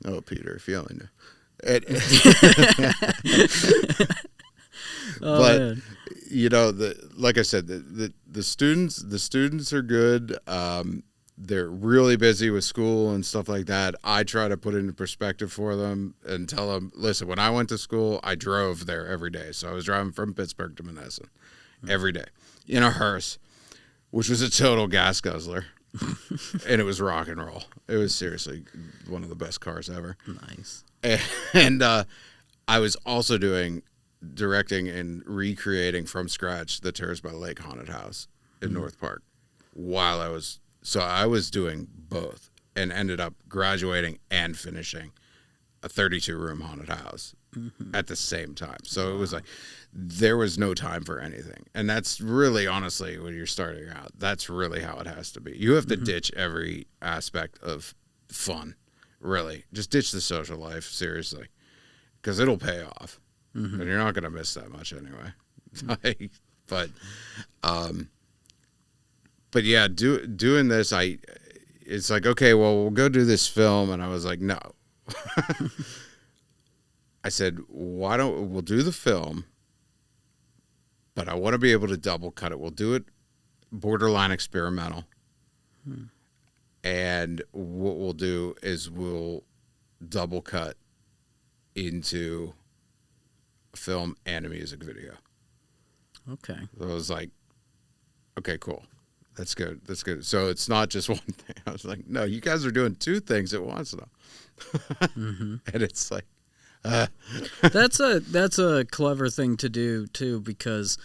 oh, Peter, feeling And, Oh, but man. you know, like I said, the students are good. They're really busy with school and stuff like that. I try to put it into perspective for them and tell them, listen, when I went to school, I drove there every day. So I was driving from Pittsburgh to Menneson every day in a hearse, which was a total gas guzzler. And it was rock and roll. It was seriously one of the best cars ever. Nice. And I was also directing and recreating from scratch the Terrace by the Lake haunted house in North Park while I was doing both and ended up graduating and finishing a 32-room haunted house at the same time. So it was like there was no time for anything. And that's really, honestly, when you're starting out, that's really how it has to be. You have to ditch every aspect of fun, really. Just ditch the social life, seriously, because it'll pay off. And you're not going to miss that much anyway. But yeah, doing this, it's like, okay, well, we'll go do this film. And I was like, no. I said, we'll do the film, but I want to be able to double cut it. We'll do it borderline experimental. And what we'll do is we'll double cut into a film and a music video. Okay. So I was like, okay, cool. That's good. That's good. So it's not just one thing. I was like, no, you guys are doing two things at once now. And it's like, That's a clever thing to do too, because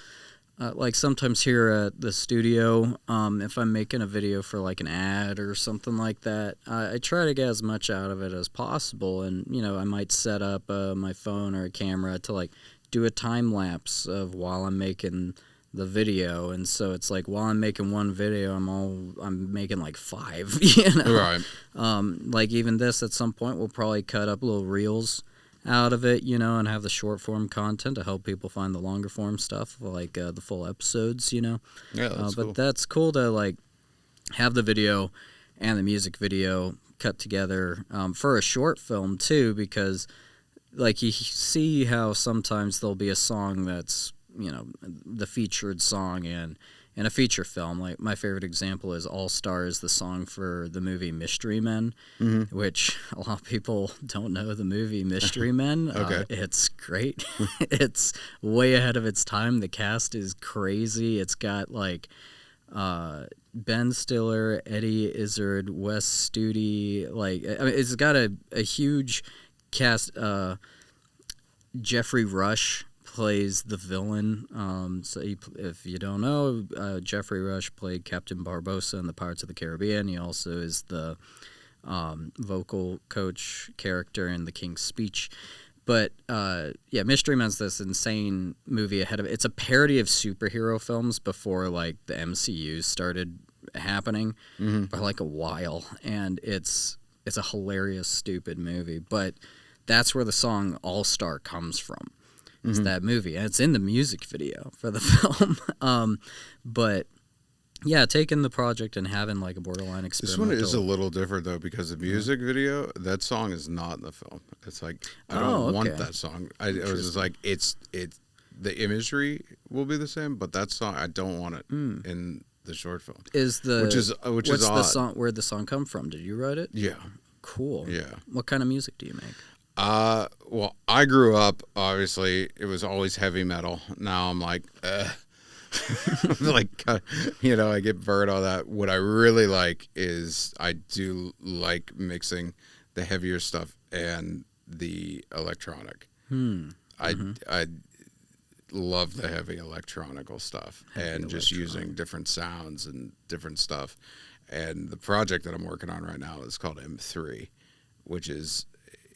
like sometimes here at the studio, if I'm making a video for like an ad or something like that, I try to get as much out of it as possible. And you know, I might set up my phone or a camera to like do a time lapse of while I'm making the video. And so it's like while I'm making one video, I'm making like 5. You know, right. like even this at some point we'll probably cut up little reels out of it, you know, and have the short form content to help people find the longer form stuff, like the full episodes, you know. Yeah, that's but cool. that's cool to like have the video and the music video cut together for a short film too, because like you see how sometimes there'll be a song that's, you know, the featured song in a feature film. Like my favorite example is All Stars, the song for the movie Mystery Men, which a lot of people don't know the movie Mystery Men. Okay. It's great. It's way ahead of its time. The cast is crazy. It's got like Ben Stiller, Eddie Izzard, Wes Studi. Like, I mean, it's got a huge cast. Jeffrey Rush plays the villain. So if you don't know, Jeffrey Rush played Captain Barbossa in the Pirates of the Caribbean. He also is the vocal coach character in The King's Speech. But yeah, Mystery Men's this insane movie ahead of it. It's a parody of superhero films before like the MCU started happening for like a while, and it's a hilarious, stupid movie. But that's where the song All Star comes from. It's that movie, and it's in the music video for the film. But yeah, taking the project and having like a borderline experimental. This one is a little different though, because the music video, that song is not in the film. It's like I don't want that song. It was just like it's the imagery will be the same, but that song I don't want it in the short film. Which is odd. The song? Where'd the song come from? Did you write it? Yeah. Cool. Yeah. What kind of music do you make? Well, I grew up, obviously, it was always heavy metal. Now I'm like, like, you know, I get burned on that. What I really like is I do like mixing the heavier stuff and the electronic. I love the heavy electronical stuff and just using different sounds and different stuff. And the project that I'm working on right now is called M3, which is,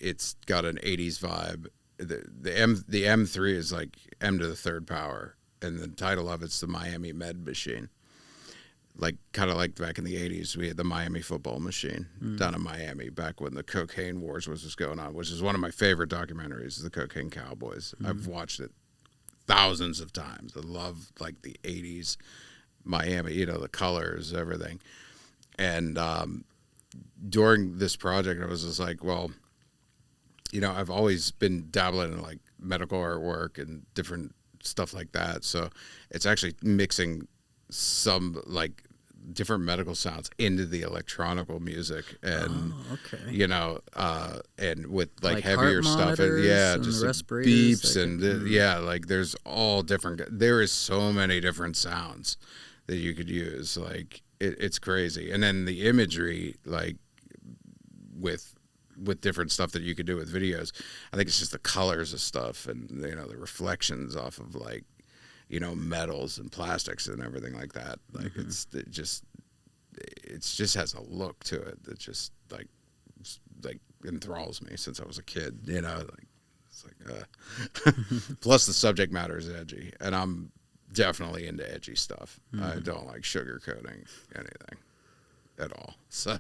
it's got an 80s vibe. The M3 is like M to the third power, and the title of it's the Miami Med Machine. Like kind of like back in the 80s, we had the Miami Football Machine down in Miami back when the Cocaine Wars was just going on, which is one of my favorite documentaries, The Cocaine Cowboys. I've watched it thousands of times. I love like the 80s Miami, you know, the colors, everything. And during this project, I was just like, well, I've always been dabbling in like medical artwork and different stuff like that. So it's actually mixing some like different medical sounds into the electronical music, and and with like heavier stuff, and just beeps and like there's all different. There is so many different sounds that you could use. Like it's crazy, and then the imagery, like with different stuff that you could do with videos. I think it's just the colors of stuff and the reflections off of like metals and plastics and everything like that. Like it just has a look to it that just like enthralls me since I was a kid. It's like plus the subject matter is edgy, and I'm definitely into edgy stuff. I don't like sugarcoating anything at all. So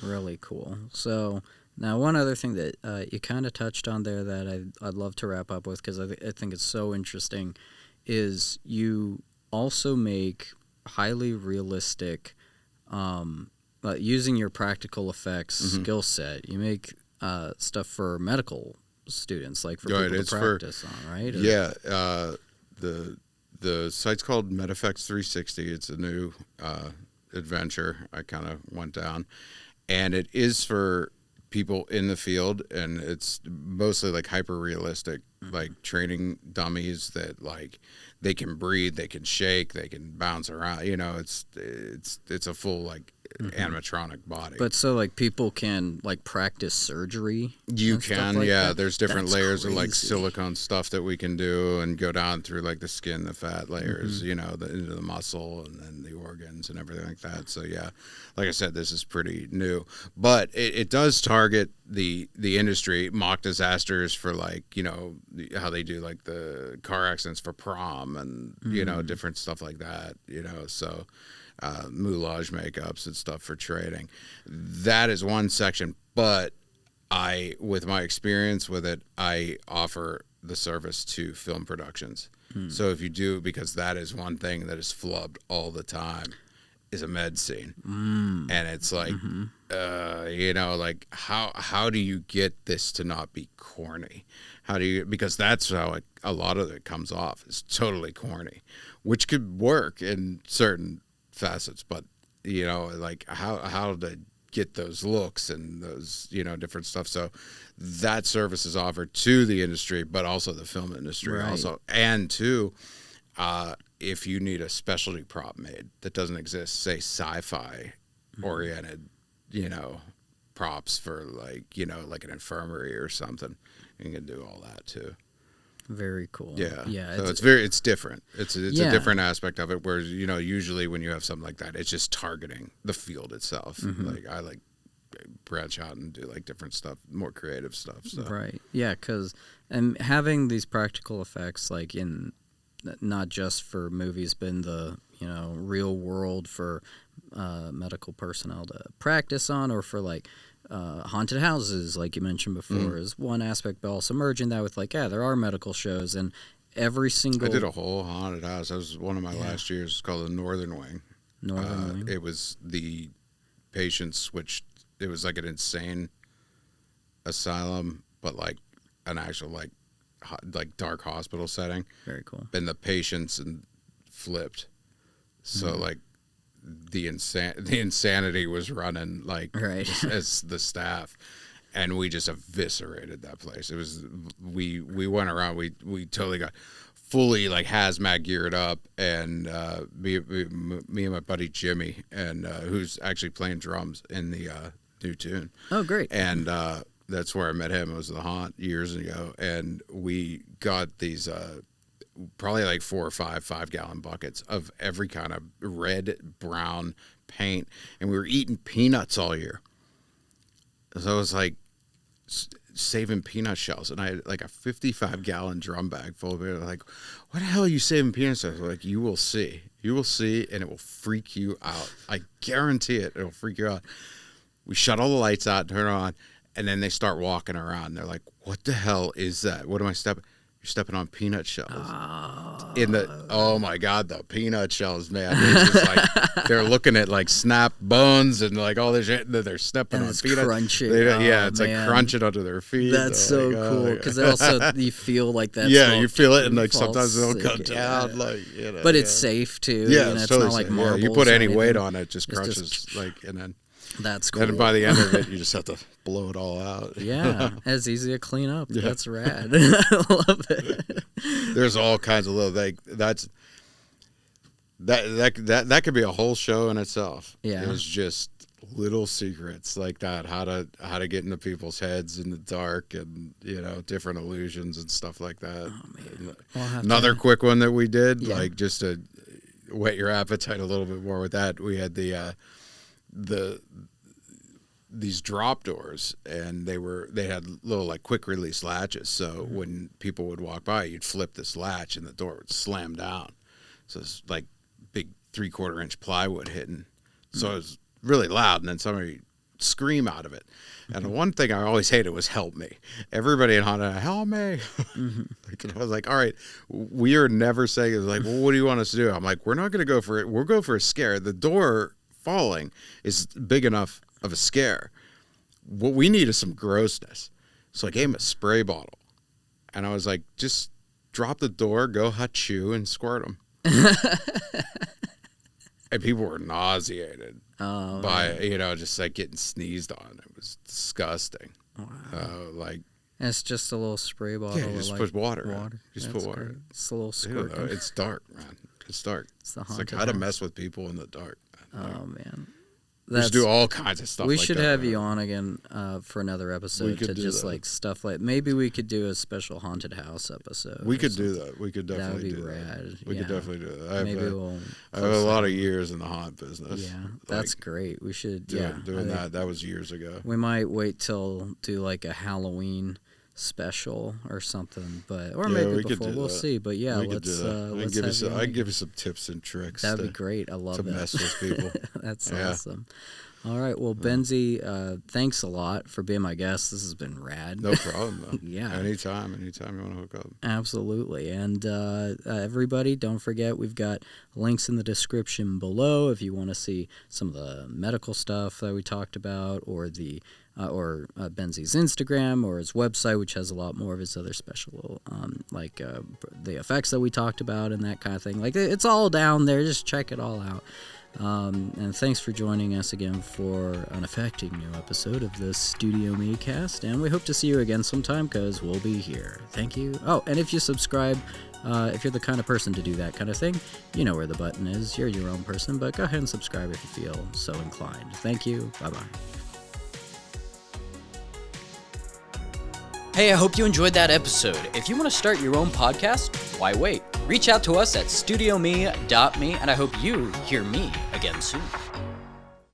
really cool. So now, one other thing that you kind of touched on there that I'd love to wrap up with, because I think it's so interesting, is you also make highly realistic, using your practical effects skill set. You make stuff for medical students, like for people to practice on, right? Yeah. The site's called MedFX 360. It's a new adventure I kind of went down, and it is for people in the field, and it's mostly like hyper realistic, like training dummies that like they can breathe, they can shake, they can bounce around. It's a full like animatronic body. But so like people can like practice surgery. You can, like yeah. That? There's different layers crazy. of like silicone stuff that we can do and go down through like the skin, the fat layers, into the muscle and then the organs and everything like that. So yeah, like I said, this is pretty new, but it does target the industry, mock disasters for like how they do like the car accidents for prom and different stuff like that. So. Moulage makeups and stuff for trading. That is one section, but with my experience with it, I offer the service to film productions. So if you do, because that is one thing that is flubbed all the time, is a med scene. And it's like, like how do you get this to not be corny? Because that's how a lot of it comes off, is totally corny, which could work in certain facets, but like how to get those looks and those different stuff. So that service is offered to the industry, but also the film industry also, and to if you need a specialty prop made that doesn't exist, say sci-fi oriented props for like like an infirmary or something, you can do all that too. Very cool. Yeah. So it's different. It's a different aspect of it. Whereas usually when you have something like that, it's just targeting the field itself. Like I like branch out and do like different stuff, more creative stuff. So. Right. Yeah. And having these practical effects, like in not just for movies, but in the real world for medical personnel to practice on, or for like. Haunted houses, like you mentioned before, is one aspect, but also merging that with like, there are medical shows, and every single... I did a whole haunted house. That was one of my last years. It's called the Northern Wing. Wing. It was the patients switched. It was like an insane asylum, but like an actual like dark hospital setting. Very cool. And the patients flipped. So like the insanity was running like as the staff, and we just eviscerated that place. It was we went around, we totally got fully like hazmat geared up, and me and my buddy Jimmy, and who's actually playing drums in the new tune. Oh, great. And that's where I met him. It was the Haunt years ago, and we got these probably like 4 or 5-gallon buckets of every kind of red, brown paint, and we were eating peanuts all year. So I was like saving peanut shells, and I had like a 55-gallon drum bag full of it. Like, what the hell are you saving peanuts? I was like, you will see, and it will freak you out. I guarantee it. It'll freak you out. We shut all the lights out, turn it on, and then they start walking around. They're like, what the hell is that? What am I stepping? You're stepping on peanut shells. oh my God, the peanut shells, man. It's just like they're looking at like snap bones and like all this shit that they're stepping on peanuts. Crunching. It's like crunching under their feet. That's so cool because also you feel like that. Yeah, you feel it, and like sometimes they'll come down, like But it's safe too. Yeah, it's totally not like safe. marbles. You put any anything. weight on it, just crunches like, and then. That's cool. And by the end of it, you just have to blow it all out. Yeah, it's easy to clean up. Yeah. That's rad. I love it. There's all kinds of little that could be a whole show in itself. Yeah, it's just little secrets like that, how to get into people's heads in the dark, and different illusions and stuff like that. Oh, man. Another quick one that we did, like just to whet your appetite a little bit more with that, we had these drop doors, and they had little like quick release latches, so when people would walk by, you'd flip this latch and the door would slam down. So it's like big 3/4 inch plywood hitting, so it was really loud, and then somebody scream out of it. And the one thing I always hated was help me. Everybody in Honda, help me. Like, I was like, all right, we are never saying, it's like, well, what do you want us to do? I'm like, we're not going to go for it. We'll go for a scare. The door falling is big enough of a scare. What we need is some grossness. So I gave him a spray bottle, and I was like, just drop the door, go hachoo, and squirt them. And people were nauseated by just like getting sneezed on. It was disgusting. Wow. Like, and it's just a little spray bottle. Yeah, just put water. Just put water. Great. It's a little squirt. It's dark, man. It's dark. It's like how to mess with people in the dark. Oh man. We should do all kinds of stuff. We like should that, have man. you on again for another episode to just like stuff like maybe we could do a special haunted house episode. We could do that. We could definitely do rad. That. We could definitely do that. I have a lot of years in the haunt business. Yeah, that's great. We should doing that. That was years ago. We might wait till do like a Halloween special or something, or maybe before. We'll see. But yeah, let's I can give you some tips and tricks. That'd be great. I love to that. mess with people. That's awesome. All right, well, Benzy, thanks a lot for being my guest. This has been rad. No problem, man. Yeah. Anytime you want to hook up. Absolutely. And everybody, don't forget, we've got links in the description below if you want to see some of the medical stuff that we talked about, or Benzy's Instagram, or his website, which has a lot more of his other special, the effects that we talked about and that kind of thing. Like, it's all down there. Just check it all out. And thanks for joining us again for an affecting new episode of the StudioMEcast, and we hope to see you again sometime, because we'll be here. Thank you. Oh, and if you subscribe, if you're the kind of person to do that kind of thing, you know where the button is. You're your own person, but go ahead and subscribe if you feel so inclined. Thank you. Bye-bye. Hey, I hope you enjoyed that episode. If you want to start your own podcast, why wait? Reach out to us at StudioME.me, and I hope you hear me again soon.